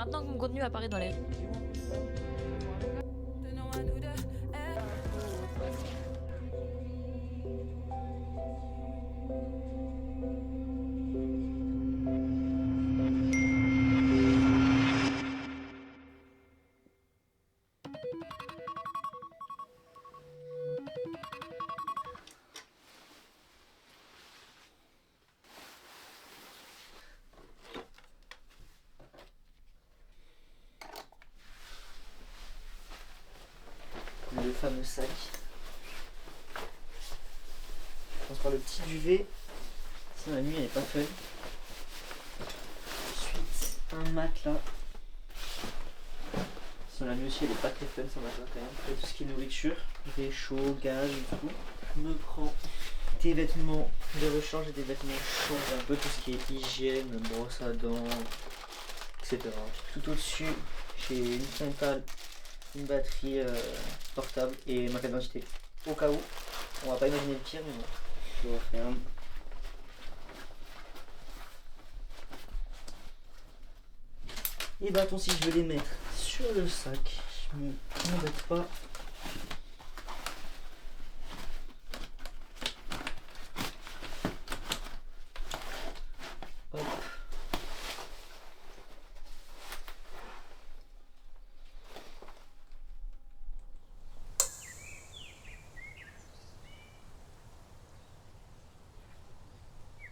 Maintenant que mon contenu apparaît dans les... Le fameux sac. Je pense par le petit duvet. Sinon la nuit elle est pas fun. Ensuite un matelas. Sinon la nuit aussi elle est pas très fun sans matelas quand même. Après tout ce qui est nourriture, réchaud, gaz et tout. Je me prends des vêtements de rechange et des vêtements chauds, un peu tout ce qui est hygiène, brosse à dents, etc. Tout au-dessus j'ai une frontale, une batterie portable et ma carte d'identité. Au cas où, on va pas imaginer le pire, mais bon, je le referme. Les bâtons, si je veux les mettre sur le sac, je m'embête pas. Hop.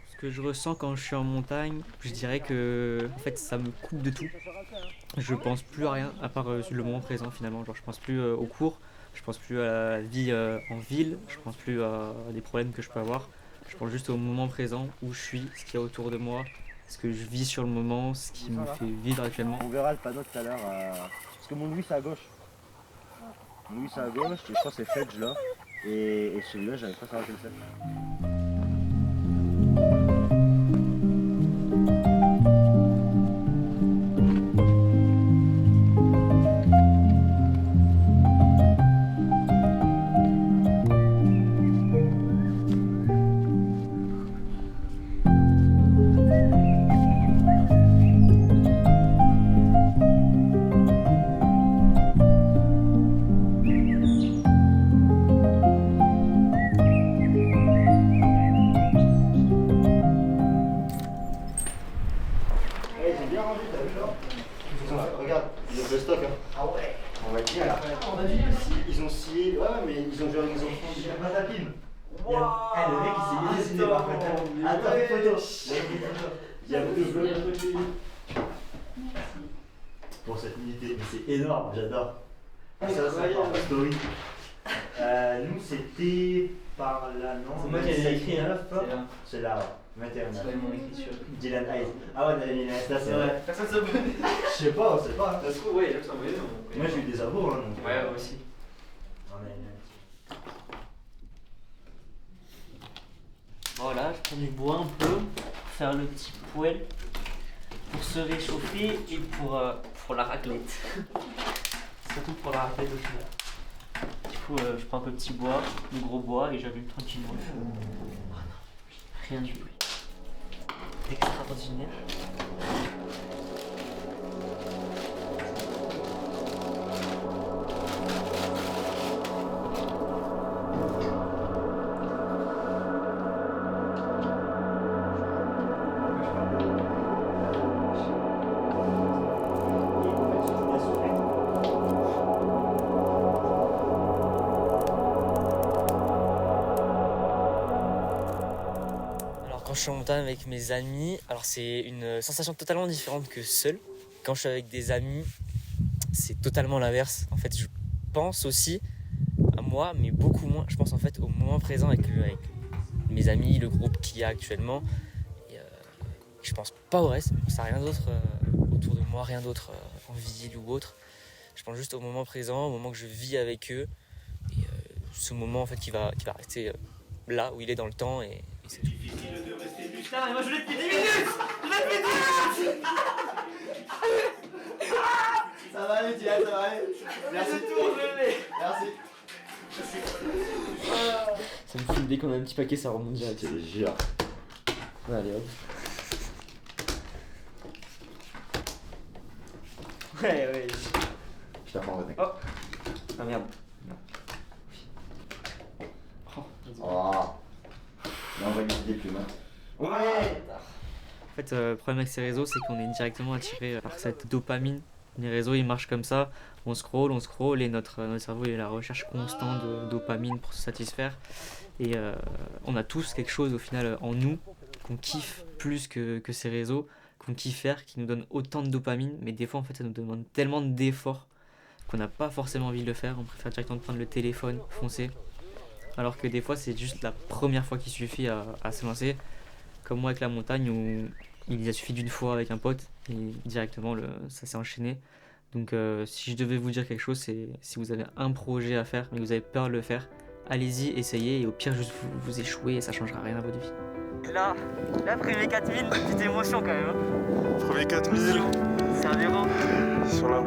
Ce que je ressens quand je suis en montagne, je dirais que en fait ça me coupe de tout. Je pense plus à rien à part le moment présent finalement. Genre je pense plus aux cours, je pense plus à la vie en ville, je pense plus à des problèmes que je peux avoir. Je pense juste au moment présent où je suis, ce qu'il y a autour de moi, ce que je vis sur le moment, ce qui me fait vivre actuellement. On verra le panneau tout à l'heure. Parce que mon Louis c'est à gauche. Mon Louis c'est à gauche et je crois que c'est Fedge là. Et celui-là j'avais pas savoir quel c'est. Regarde, le stock hein. Ah ouais. On va dire là. On a vu aussi. Ils ont scié, ouais mais ils ont genre ils ont fondu la patapine. Waouh. Le mec il s'est dessiné par contre. Attends, une photo. Il y a deux photos. Pour cette unité, mais c'est énorme, j'adore. Ça c'est par la story. Nous c'était par là, non? C'est moi qui ai écrit, hein. C'est là, ouais. 21. C'est mon écriture. Dylan Hayes. Ah ouais, on avait mis Insta, c'est vrai. Personne s'abonne. Je sais pas, on sait pas. Ça se trouve, ouais, il y a s'abonner. Moi j'ai eu des abos, hein. Donc, ouais, moi aussi. Voilà, je prends du bois un peu pour faire le petit poêle pour se réchauffer et pour la raclette. Surtout pour la raclette au final. Du coup, je prends un peu de petit bois, du gros bois et j'allume tranquillement. Oh non, rien du bruit. Extraordinaire. Quand je suis en montagne avec mes amis, alors c'est une sensation totalement différente que seul. Quand je suis avec des amis, c'est totalement l'inverse. En fait, je pense aussi à moi, mais beaucoup moins. Je pense en fait au moment présent avec mes amis, le groupe qu'il y a actuellement. Et, je pense pas au reste. Je pense à rien d'autre autour de moi, rien d'autre en ville ou autre. Je pense juste au moment présent, au moment que je vis avec eux. Et ce moment en fait qui va rester là où il est dans le temps et c'est tout. Putain, mais moi je l'ai depuis 10 minutes! Je l'ai depuis 10 minutes! Ça va aller, Dylan, ça va aller. Merci. Tour, je l'ai! Merci. Ça me fume dès qu'on a un petit paquet, ça remonte direct. Je te jure. Ouais, allez hop. Ouais. Je t'apprendrai, Oh. Ah merde. Oh. Là, on va utiliser des plumes. Ouais. En fait, le problème avec ces réseaux, c'est qu'on est directement attiré par cette dopamine. Les réseaux, ils marchent comme ça. On scroll et notre cerveau il est à la recherche constante de dopamine pour se satisfaire. Et on a tous quelque chose au final en nous qu'on kiffe plus que ces réseaux, qu'on kiffe faire, qui nous donne autant de dopamine. Mais des fois, en fait, ça nous demande tellement d'efforts qu'on n'a pas forcément envie de le faire. On préfère directement prendre le téléphone, foncer. Alors que des fois, c'est juste la première fois qu'il suffit à se lancer. Comme moi avec la montagne où il a suffi d'une fois avec un pote et directement ça s'est enchaîné. Donc si je devais vous dire quelque chose, c'est si vous avez un projet à faire mais que vous avez peur de le faire, allez-y, essayez et au pire juste vous échouez et ça changera rien à votre vie. Là, premier 4000, petite émotion quand même. Premier 4000 C'est aberrant. sur la